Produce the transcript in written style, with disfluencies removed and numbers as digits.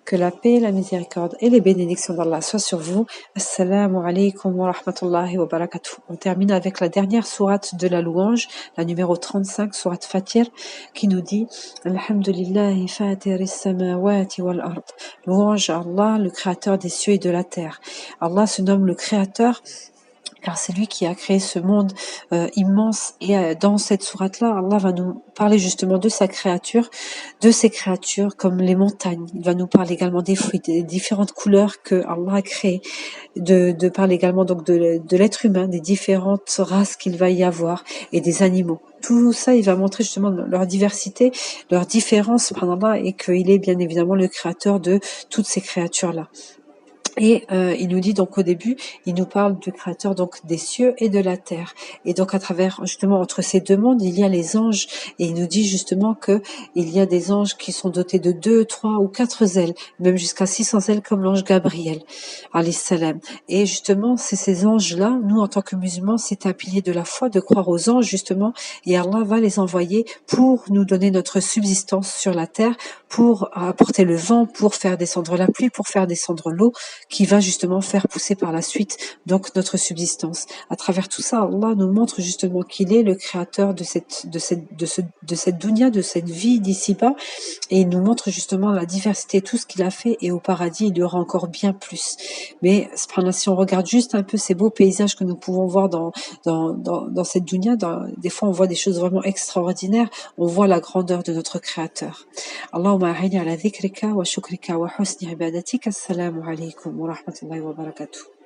Que la paix, la miséricorde et les bénédictions d'Allah soient sur vous. Assalamu alaikum wa rahmatullahi wa barakatuh. On termine avec la dernière sourate de la louange, la numéro 35, sourate Fatir, qui nous dit Alhamdulillahi fatiris samawati wal ard. Louange à Allah, le créateur des cieux et de la terre. Allah se nomme le créateur car c'est lui qui a créé ce monde immense et dans cette sourate-là, Allah va nous parler justement de sa créature, de ses créatures comme les montagnes. Il va nous parler également des fruits, des différentes couleurs que Allah a créées, de parler également donc de l'être humain, des différentes races qu'il va y avoir et des animaux. Tout ça, il va montrer justement leur diversité, leur différence, subhanallah, et qu'il est bien évidemment le créateur de toutes ces créatures-là. Et il nous dit donc au début, il nous parle du créateur donc des cieux et de la terre. Et donc à travers justement entre ces deux mondes, il y a les anges. Et il nous dit justement que il y a des anges qui sont dotés de 2, 3 ou 4 ailes, même jusqu'à 600 ailes comme l'ange Gabriel, alayhi salam. Et justement, c'est ces anges-là, nous en tant que musulmans, c'est un pilier de la foi de croire aux anges justement. Et Allah va les envoyer pour nous donner notre subsistance sur la terre, pour apporter le vent, pour faire descendre la pluie, pour faire descendre l'eau, qui va justement faire pousser par la suite donc notre subsistance. À travers tout ça, Allah nous montre justement qu'il est le créateur de cette dunya, de cette vie d'ici-bas, et il nous montre justement la diversité, tout ce qu'il a fait, et au paradis, il y aura encore bien plus. Mais si on regarde juste un peu ces beaux paysages que nous pouvons voir dans cette dunya, des fois on voit des choses vraiment extraordinaires, on voit la grandeur de notre créateur. Allahumma a'inni ala dhikrika wa shukrika wa husni ibadatik. Assalamu alaikum wa rahmatullahi wa barakatuh.